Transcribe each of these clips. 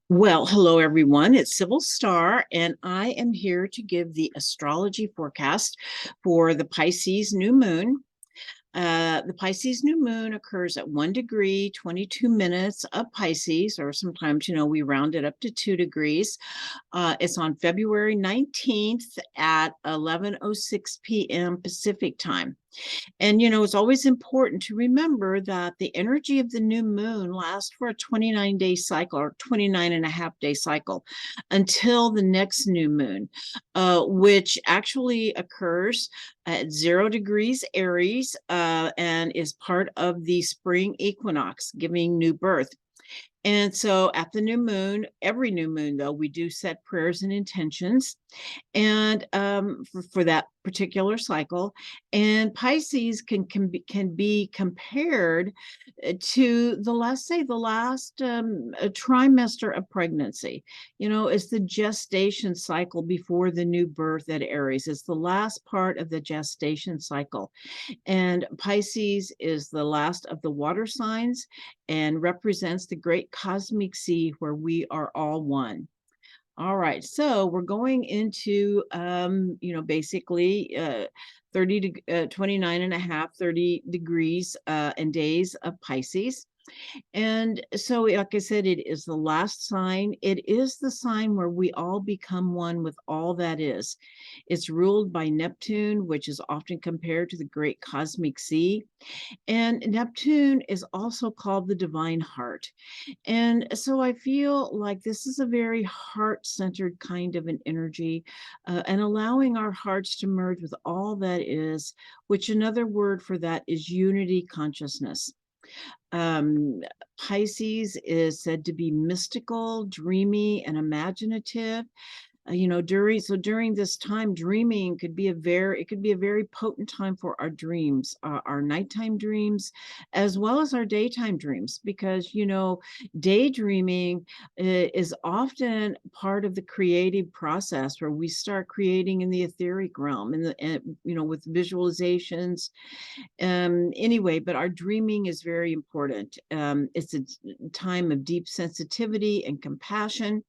Well, hello everyone. It's Sibyl Star, and I am here to give the astrology forecast for the Pisces new moon. The Pisces new moon occurs at 1 degree, 22 minutes of Pisces, or sometimes, we round it up to 2 degrees. It's on February 19th at 11:06 p.m. Pacific time. And, it's always important to remember that the energy of the new moon lasts for a 29-day cycle or 29 and a half day cycle until the next new moon, which actually occurs at 0 degrees Aries and is part of the spring equinox, giving new birth. And so at the new moon, every new moon, though, we do set prayers and intentions and for that particular cycle. And Pisces can be compared to the last, say, the last trimester of pregnancy. It's the gestation cycle before the new birth at Aries. It's the last part of the gestation cycle. And Pisces is the last of the water signs and represents the great cosmic sea where we are all one. All right, so we're going into, basically 29 and a half, 30 degrees and days of Pisces. And so, like I said, it is the last sign. It is the sign where we all become one with all that is. It's ruled by Neptune, which is often compared to the great cosmic sea. And Neptune is also called the divine heart. And so I feel like this is a very heart-centered kind of an energy, and allowing our hearts to merge with all that is, which another word for that is unity consciousness. Um, Pisces is said to be mystical, dreamy, and imaginative. During this time, dreaming could be a very potent time for our dreams, our nighttime dreams, as well as our daytime dreams, because daydreaming is often part of the creative process where we start creating in the etheric realm and with visualizations. Anyway, but our dreaming is very important. It's a time of deep sensitivity and compassion.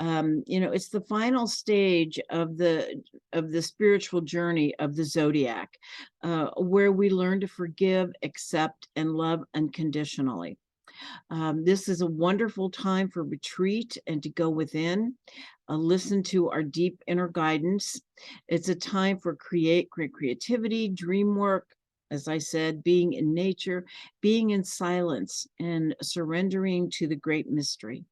It's the final stage of the spiritual journey of the zodiac, where we learn to forgive, accept, and love unconditionally. This is a wonderful time for retreat and to go within, listen to our deep inner guidance. It's a time for creativity, dream work, as I said, being in nature, being in silence, and surrendering to the great mystery.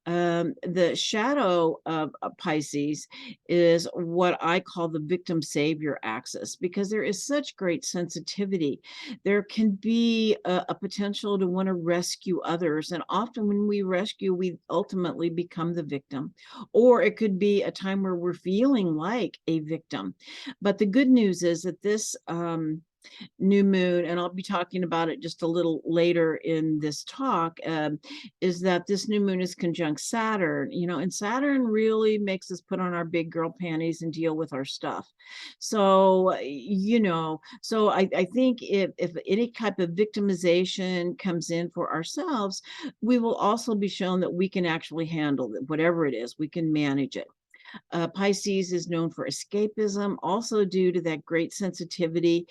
The shadow of Pisces is what I call the victim savior axis, because there is such great sensitivity. There can be a potential to want to rescue others. And often when we rescue, we ultimately become the victim. Or it could be a time where we're feeling like a victim. But the good news is that this new moon, and I'll be talking about it just a little later in this talk, is that this new moon is conjunct Saturn, and Saturn really makes us put on our big girl panties and deal with our stuff. So, so I think if any type of victimization comes in for ourselves, we will also be shown that we can actually handle it, whatever it is, we can manage it. Pisces is known for escapism, also due to that great sensitivity.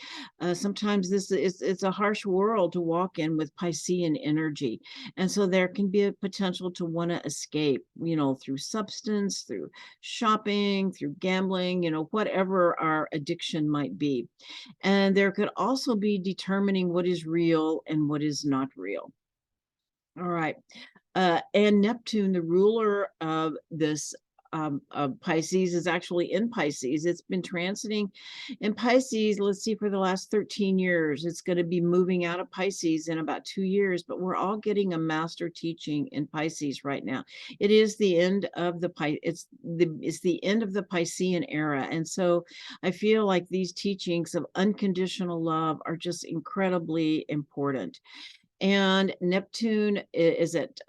Sometimes it's a harsh world to walk in with Piscean energy. And so there can be a potential to want to escape, through substance, through shopping, through gambling, whatever our addiction might be. And there could also be determining what is real and what is not real. All right. And Neptune, the ruler of this Pisces, is actually in Pisces. It's been transiting in Pisces, let's see, for the last 13 years. It's going to be moving out of Pisces in about 2 years, but we're all getting a master teaching in Pisces right now. It is the end of it's the end of the Piscean era. And so I feel like these teachings of unconditional love are just incredibly important. And Neptune is at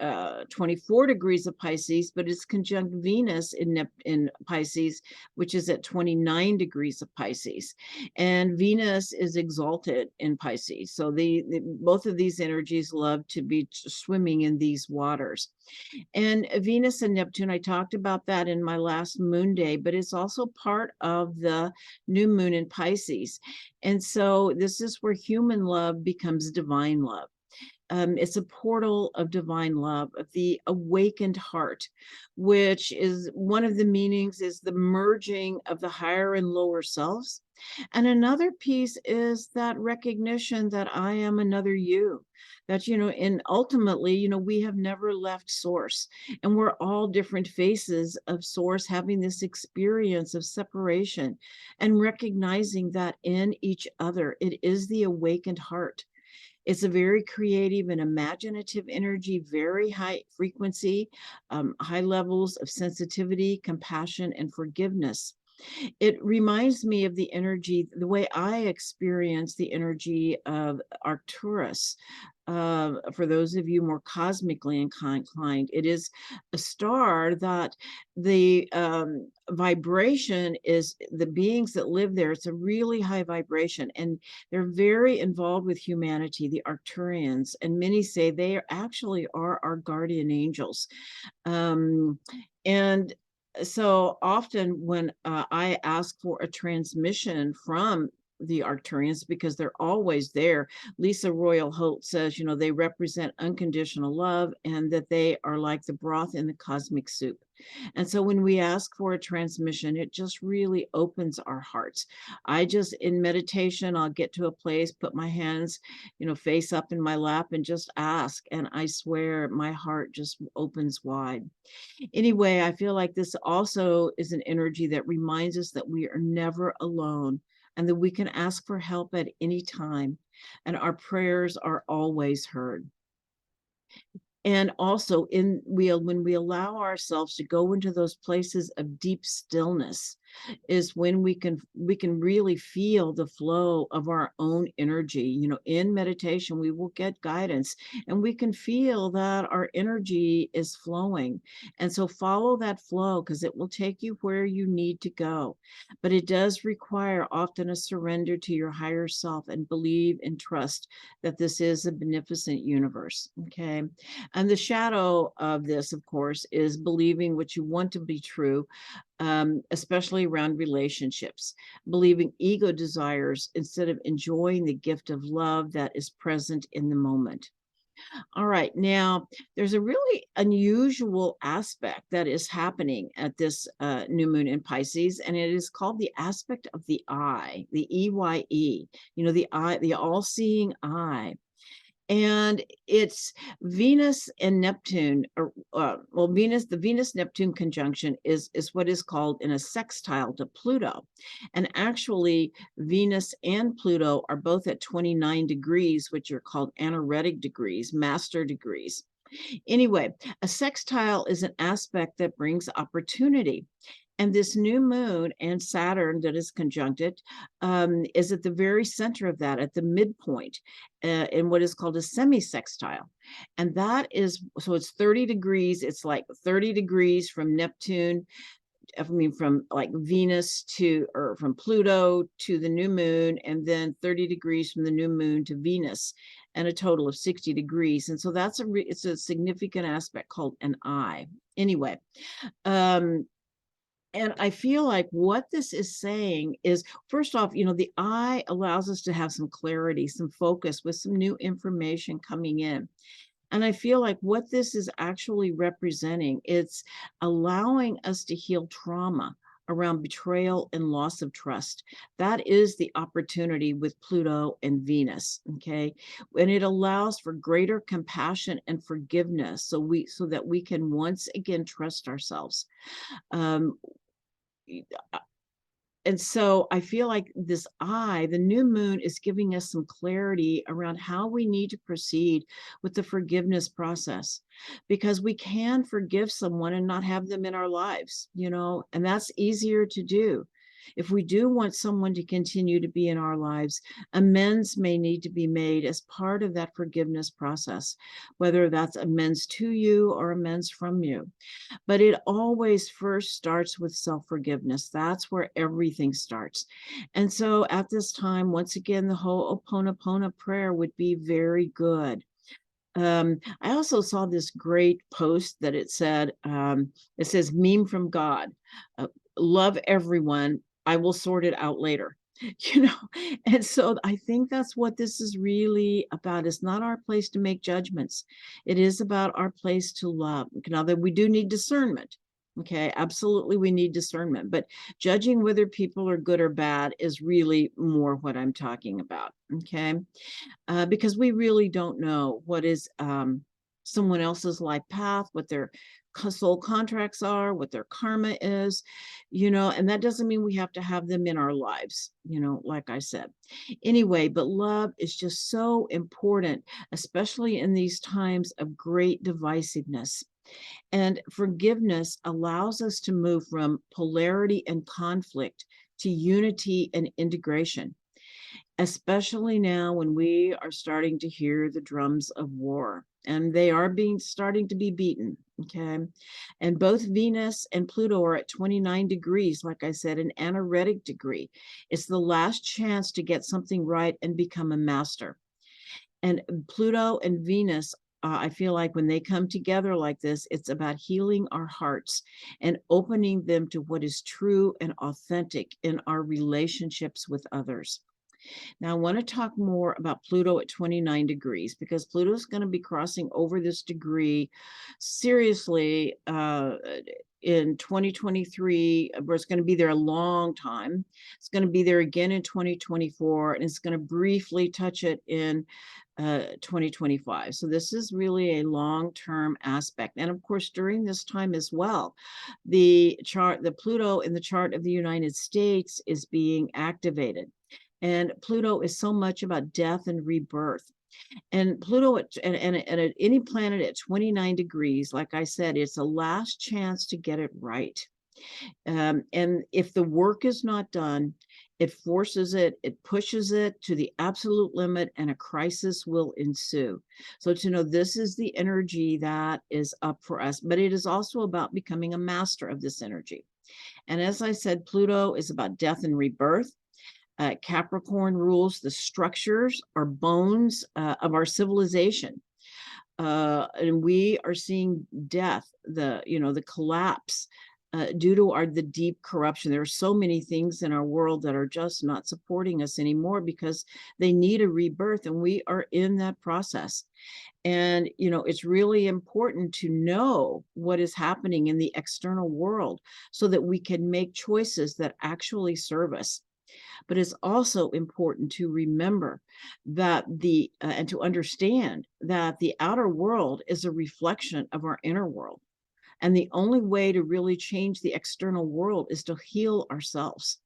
24 degrees of Pisces, but it's conjunct Venus in Pisces, which is at 29 degrees of Pisces. And Venus is exalted in Pisces. So both of these energies love to be swimming in these waters. And Venus and Neptune, I talked about that in my last moon day, but it's also part of the new moon in Pisces. And so this is where human love becomes divine love. It's a portal of divine love, of the awakened heart, which is one of the meanings is the merging of the higher and lower selves. And another piece is that recognition that I am another you, that, and ultimately, we have never left source, and we're all different faces of source having this experience of separation and recognizing that in each other, it is the awakened heart. It's a very creative and imaginative energy, very high frequency, high levels of sensitivity, compassion, and forgiveness. It reminds me of the energy, the way I experience the energy of Arcturus. For those of you more cosmically inclined, it is a star that the vibration is the beings that live there. It's a really high vibration, and they're very involved with humanity, the Arcturians, and many say they actually are our guardian angels. And so often when I ask for a transmission from the Arcturians, because they're always there, Lisa Royal Holt says, they represent unconditional love and that they are like the broth in the cosmic soup. And so when we ask for a transmission, it just really opens our hearts. In meditation, I'll get to a place, put my hands, face up in my lap and just ask. And I swear my heart just opens wide. Anyway, I feel like this also is an energy that reminds us that we are never alone and that we can ask for help at any time, and our prayers are always heard. And also when we allow ourselves to go into those places of deep stillness is when we can really feel the flow of our own energy. In meditation, we will get guidance and we can feel that our energy is flowing. And so follow that flow because it will take you where you need to go. But it does require often a surrender to your higher self and believe and trust that this is a beneficent universe. Okay. And the shadow of this, of course, is believing what you want to be true, especially around relationships, believing ego desires instead of enjoying the gift of love that is present in the moment. All right, now there's a really unusual aspect that is happening at this new moon in Pisces, and it is called the aspect of the eye, the EYE, the eye, the all-seeing eye. And it's Venus and Neptune, the Venus-Neptune conjunction is what is called in a sextile to Pluto. And actually, Venus and Pluto are both at 29 degrees, which are called anaretic degrees, master degrees. Anyway, a sextile is an aspect that brings opportunity. And this new moon and Saturn that is conjuncted is at the very center of that, at the midpoint, in what is called a semi-sextile. And that is, so it's 30 degrees. It's like 30 degrees from Neptune, from like Venus or from Pluto to the new moon, and then 30 degrees from the new moon to Venus, and a total of 60 degrees. And so it's a significant aspect called an eye. Anyway, and I feel like what this is saying is, first off, the eye allows us to have some clarity, some focus with some new information coming in. And I feel like what this is actually representing, it's allowing us to heal trauma around betrayal and loss of trust. That is the opportunity with Pluto and Venus, okay? And it allows for greater compassion and forgiveness so that we can once again trust ourselves. And so I feel like the new moon is giving us some clarity around how we need to proceed with the forgiveness process, because we can forgive someone and not have them in our lives, and that's easier to do. If we do want someone to continue to be in our lives, amends may need to be made as part of that forgiveness process, whether that's amends to you or amends from you. But it always first starts with self-forgiveness. That's where everything starts. And so at this time, once again, the whole Ho'oponopono prayer would be very good. I also saw this great post that it says, meme from God, love everyone. I will sort it out later. You know, and so I think that's what this is really about. It's not our place to make judgments. It is about our place to love. Now that we do need discernment. Okay, absolutely, we need discernment, but judging whether people are good or bad is really more what I'm talking about. Okay, because we really don't know what is someone else's life path, what their soul contracts are, what their karma is, and that doesn't mean we have to have them in our lives, like I said. Anyway, but love is just so important, especially in these times of great divisiveness. And forgiveness allows us to move from polarity and conflict to unity and integration, especially now when we are starting to hear the drums of war, and they are starting to be beaten. Okay, and both Venus and Pluto are at 29 degrees, like I said, an anaretic degree. It's the last chance to get something right and become a master. And Pluto and Venus, I feel like when they come together like this, it's about healing our hearts and opening them to what is true and authentic in our relationships with others. Now, I want to talk more about Pluto at 29 degrees, because Pluto is going to be crossing over this degree seriously in 2023, where it's going to be there a long time. It's going to be there again in 2024, and it's going to briefly touch it in 2025. So this is really a long-term aspect. And of course, during this time as well, the Pluto in the chart of the United States is being activated. And Pluto is so much about death and rebirth. And Pluto and at any planet at 29 degrees, like I said, it's a last chance to get it right. And if the work is not done, it forces it, it pushes it to the absolute limit, and a crisis will ensue. So to know this is the energy that is up for us, but it is also about becoming a master of this energy. And as I said, Pluto is about death and rebirth. Capricorn rules the structures or bones of our civilization. And we are seeing death, the collapse due to the deep corruption. There are so many things in our world that are just not supporting us anymore because they need a rebirth, and we are in that process. And, it's really important to know what is happening in the external world so that we can make choices that actually serve us. But it's also important to remember that and to understand that the outer world is a reflection of our inner world. And the only way to really change the external world is to heal ourselves.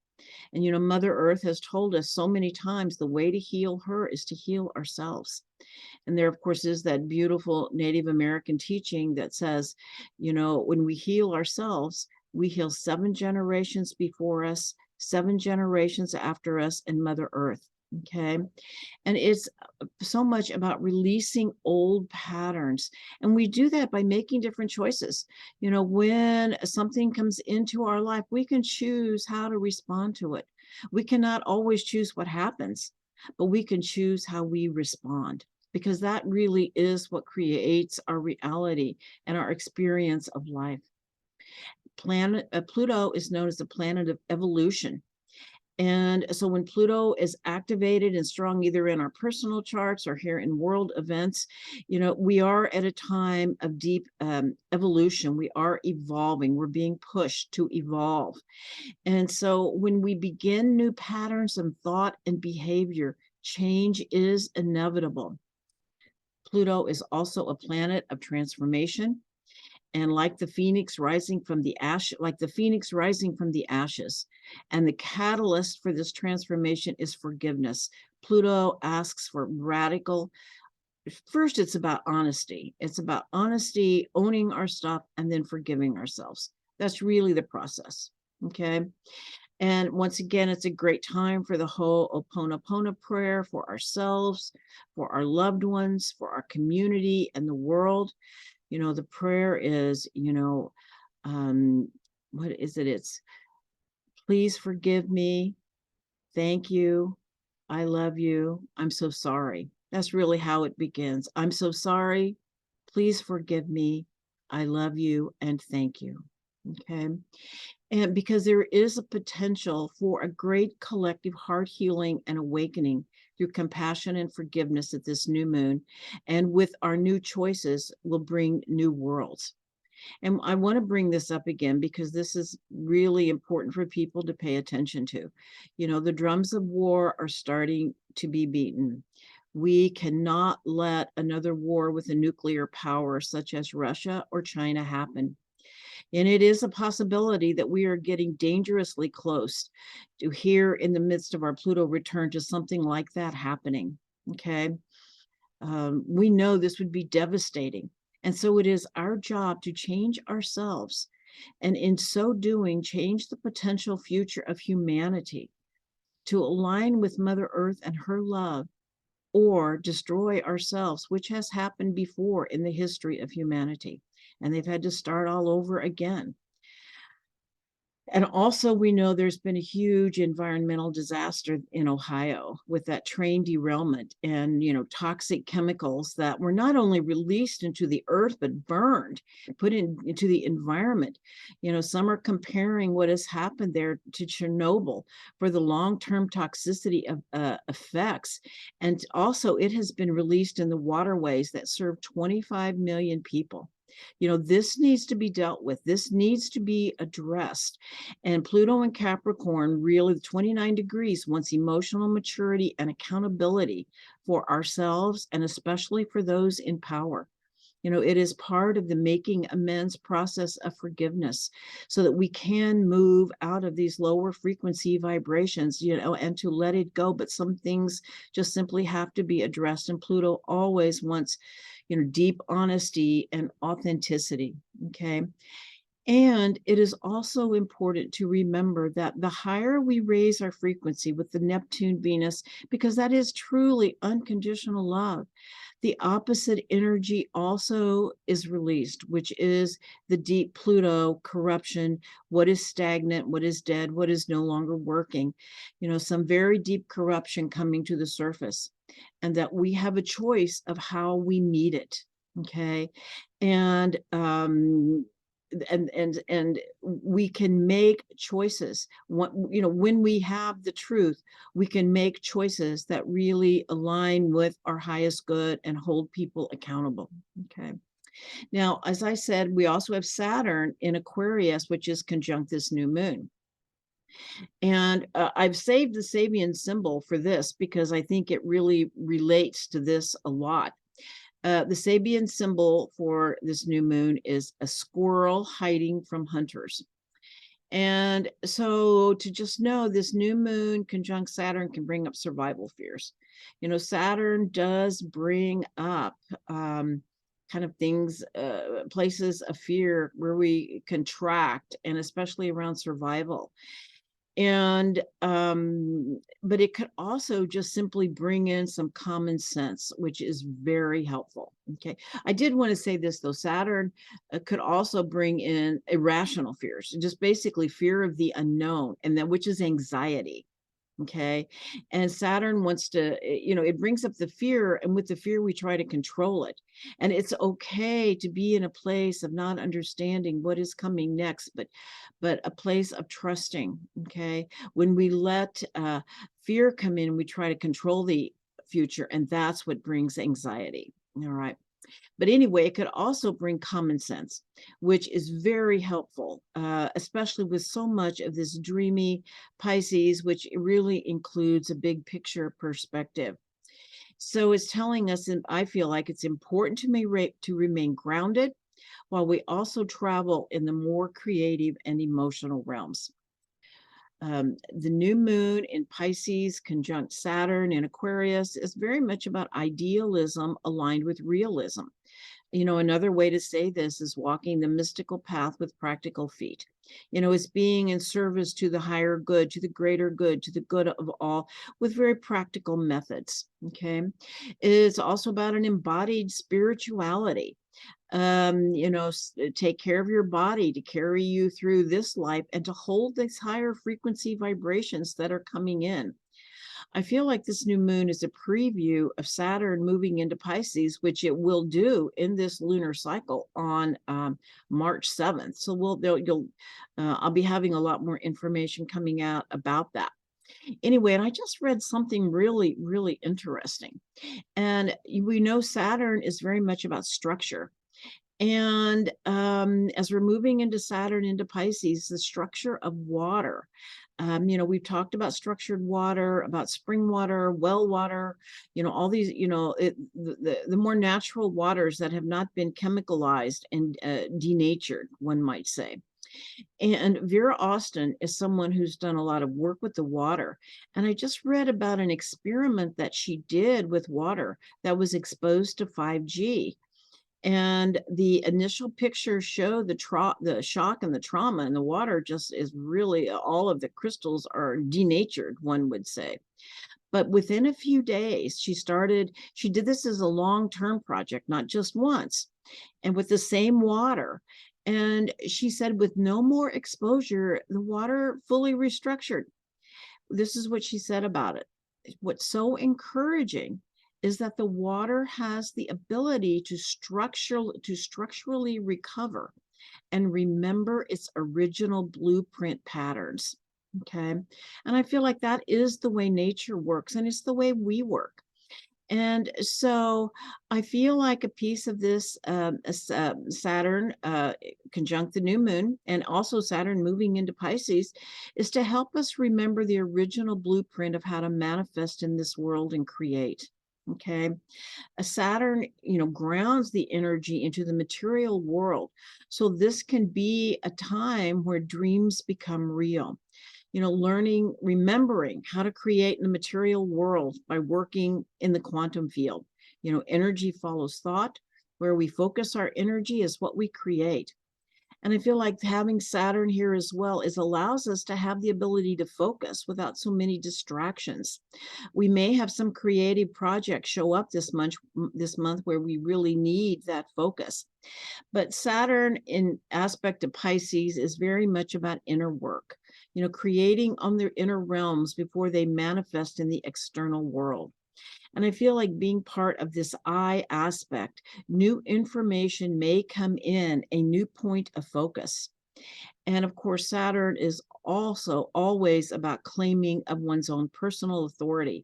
And, Mother Earth has told us so many times the way to heal her is to heal ourselves. And there, of course, is that beautiful Native American teaching that says, when we heal ourselves, we heal 7 generations before us, 7 generations after us, and Mother Earth. Okay. And it's so much about releasing old patterns. And we do that by making different choices. When something comes into our life, we can choose how to respond to it. We cannot always choose what happens, but we can choose how we respond, because that really is what creates our reality and our experience of life. Pluto is known as the planet of evolution. And so when Pluto is activated and strong, either in our personal charts or here in world events, we are at a time of deep evolution. We are evolving. We're being pushed to evolve. And so when we begin new patterns of thought and behavior, change is inevitable. Pluto is also a planet of transformation. And like the phoenix rising from the ashes, and the catalyst for this transformation is forgiveness. Pluto asks for radical. First, it's about honesty. It's about honesty, owning our stuff, and then forgiving ourselves. That's really the process. Okay. And once again, it's a great time for the whole Ho'oponopono prayer for ourselves, for our loved ones, for our community and the world. The prayer is, what is it? It's please forgive me. Thank you. I love you. I'm so sorry. That's really how it begins. I'm so sorry. Please forgive me. I love you and thank you. Okay. And because there is a potential for a great collective heart healing and awakening through compassion and forgiveness at this new moon. And with our new choices will bring new worlds. And I want to bring this up again because this is really important for people to pay attention to. The drums of war are starting to be beaten. We cannot let another war with a nuclear power such as Russia or China happen. And it is a possibility that we are getting dangerously close to here in the midst of our Pluto return to something like that happening. Okay. We know this would be devastating. And so it is our job to change ourselves. And in so doing, change the potential future of humanity to align with Mother Earth and her love, or destroy ourselves, which has happened before in the history of humanity. And they've had to start all over again. And also, we know there's been a huge environmental disaster in Ohio with that train derailment and, toxic chemicals that were not only released into the earth, but burned, put into the environment. Some are comparing what has happened there to Chernobyl for the long-term toxicity of effects. And also, it has been released in the waterways that serve 25 million people. This needs to be dealt with. This needs to be addressed. And Pluto and Capricorn, really, 29 degrees, wants emotional maturity and accountability for ourselves and especially for those in power. It is part of the making amends process of forgiveness so that we can move out of these lower frequency vibrations, and to let it go. But some things just simply have to be addressed. And Pluto always wants, deep honesty and authenticity. Okay. And it is also important to remember that the higher we raise our frequency with the Neptune Venus, because that is truly unconditional love, the opposite energy also is released, which is the deep Pluto corruption, what is stagnant, what is dead, what is no longer working, some very deep corruption coming to the surface, and that we have a choice of how we meet it. Okay. And we can make choices. When we have the truth, we can make choices that really align with our highest good and hold people accountable. Okay. Now, as I said, we also have Saturn in Aquarius, which is conjunct this new moon. And I've saved the Sabian symbol for this because I think it really relates to this a lot. The Sabian symbol for this new moon is a squirrel hiding from hunters. And so to just know this new moon conjunct Saturn can bring up survival fears. Saturn does bring up kind of things, places of fear where we contract, and especially around survival. And but it could also just simply bring in some common sense, which is very helpful. Okay. I did want to say this though. Saturn could also bring in irrational fears, just basically fear of the unknown, and that which is anxiety. Okay. And Saturn wants to, it brings up the fear, and with the fear, we try to control it. And it's okay to be in a place of not understanding what is coming next, but a place of trusting. Okay. When we let fear come in, we try to control the future, and that's what brings anxiety. All right. But anyway, it could also bring common sense, which is very helpful, especially with so much of this dreamy Pisces, which really includes a big picture perspective. So it's telling us, and I feel like it's important to remain grounded while we also travel in the more creative and emotional realms. The new moon in Pisces conjunct Saturn in Aquarius is very much about idealism aligned with realism. Another way to say this is walking the mystical path with practical feet. It's being in service to the higher good, to the greater good, to the good of all, with very practical methods. Okay. It's also about an embodied spirituality. Take care of your body to carry you through this life and to hold these higher frequency vibrations that are coming in. I feel like this new moon is a preview of Saturn moving into Pisces, which it will do in this lunar cycle on March 7th. So I'll be having a lot more information coming out about that. Anyway, and I just read something really, really interesting. And we know Saturn is very much about structure. And as we're moving into Saturn, into Pisces, the structure of water. We've talked about structured water, about spring water, well water, all these, the more natural waters that have not been chemicalized and denatured, one might say. And Vera Austin is someone who's done a lot of work with the water. And I just read about an experiment that she did with water that was exposed to 5G. And the initial pictures show the shock and the trauma, and the water just is really, all of the crystals are denatured, one would say. But within a few days, she did this as a long-term project, not just once, and with the same water. And she said with no more exposure, the water fully restructured. This is what she said about it. What's so encouraging is that the water has the ability to structurally recover and remember its original blueprint patterns. Okay. And I feel like that is the way nature works, and it's the way we work. And so I feel like a piece of this Saturn conjunct the new moon, and also Saturn moving into Pisces, is to help us remember the original blueprint of how to manifest in this world and create. Okay. A Saturn, grounds the energy into the material world. So this can be a time where dreams become real. Remembering how to create in the material world by working in the quantum field. Energy follows thought. Where we focus our energy is what we create. And I feel like having Saturn here as well allows us to have the ability to focus without so many distractions. We may have some creative projects show up this month where we really need that focus. But Saturn in aspect of Pisces is very much about inner work, creating on their inner realms before they manifest in the external world. And I feel like being part of this I aspect, new information may come in, a new point of focus. And of course, Saturn is also always about claiming of one's own personal authority.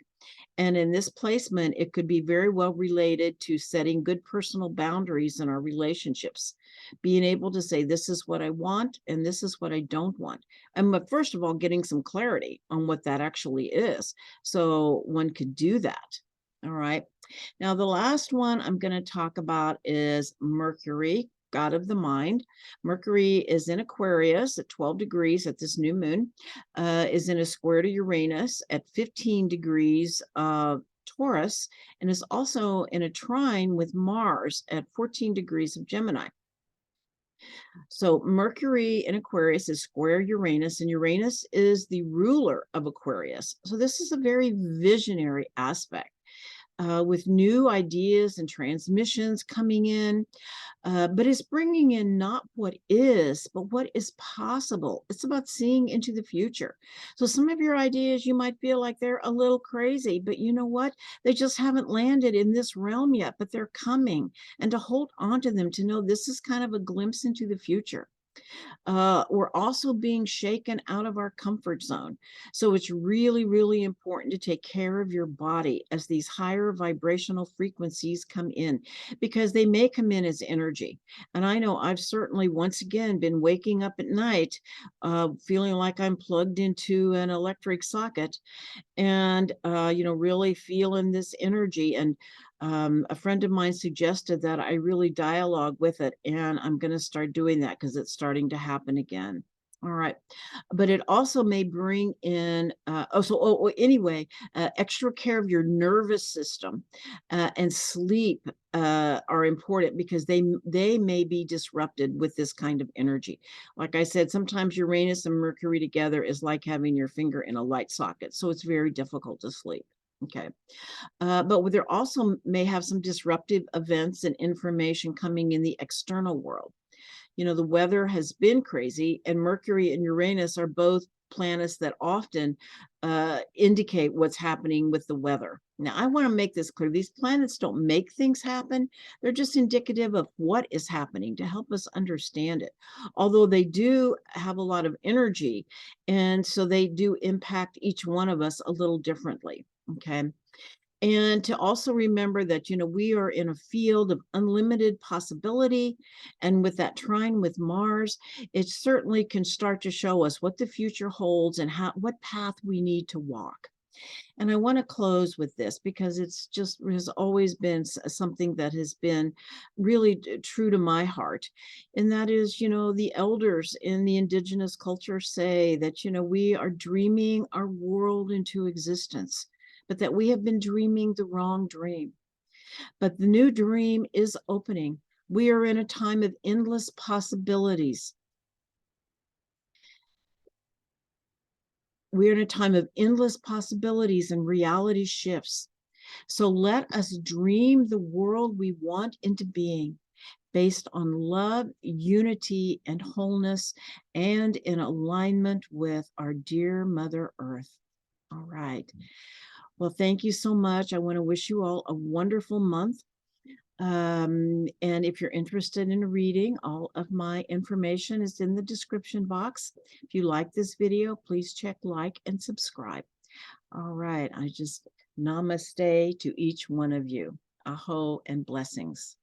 And in this placement, it could be very well related to setting good personal boundaries in our relationships, being able to say, this is what I want and this is what I don't want. And but first of all, getting some clarity on what that actually is, so one could do that. All right. Now, the last one I'm going to talk about is Mercury, god of the mind. Mercury is in Aquarius at 12 degrees at this new moon, is in a square to Uranus at 15 degrees of Taurus, and is also in a trine with Mars at 14 degrees of Gemini. So Mercury in Aquarius is square Uranus, and Uranus is the ruler of Aquarius. So this is a very visionary aspect. With new ideas and transmissions coming in, but it's bringing in not what is, but what is possible. It's about seeing into the future. So some of your ideas, you might feel like they're a little crazy, but you know what? They just haven't landed in this realm yet, but they're coming. And to hold on to them, to know this is kind of a glimpse into the future. We're also being shaken out of our comfort zone. So it's really, really important to take care of your body as these higher vibrational frequencies come in, because they may come in as energy. And I know I've certainly once again been waking up at night feeling like I'm plugged into an electric socket, and really feeling this energy. And a friend of mine suggested that I really dialogue with it, and I'm going to start doing that because it's starting to happen again. All right. But it also may bring in, anyway, extra care of your nervous system and sleep are important because they may be disrupted with this kind of energy. Like I said, sometimes Uranus and Mercury together is like having your finger in a light socket. So it's very difficult to sleep. Okay. But there also may have some disruptive events and information coming in the external world. The weather has been crazy, and Mercury and Uranus are both planets that often indicate what's happening with the weather. Now, I want to make this clear. These planets don't make things happen. They're just indicative of what is happening to help us understand it. Although they do have a lot of energy, and so they do impact each one of us a little differently. Okay. And to also remember that, we are in a field of unlimited possibility. And with that trine with Mars, it certainly can start to show us what the future holds and what path we need to walk. And I want to close with this because it's just has always been something that has been really true to my heart. And that is, the elders in the indigenous culture say that, we are dreaming our world into existence, but that we have been dreaming the wrong dream. But the new dream is opening. We are in a time of endless possibilities. We're in a time of endless possibilities and reality shifts. So let us dream the world we want into being, based on love, unity, and wholeness, and in alignment with our dear Mother Earth. All right. Well, thank you so much. I want to wish you all a wonderful month. And if you're interested in a reading, all of my information is in the description box. If you like this video, please check like and subscribe. All right. I just namaste to each one of you. Aho and blessings.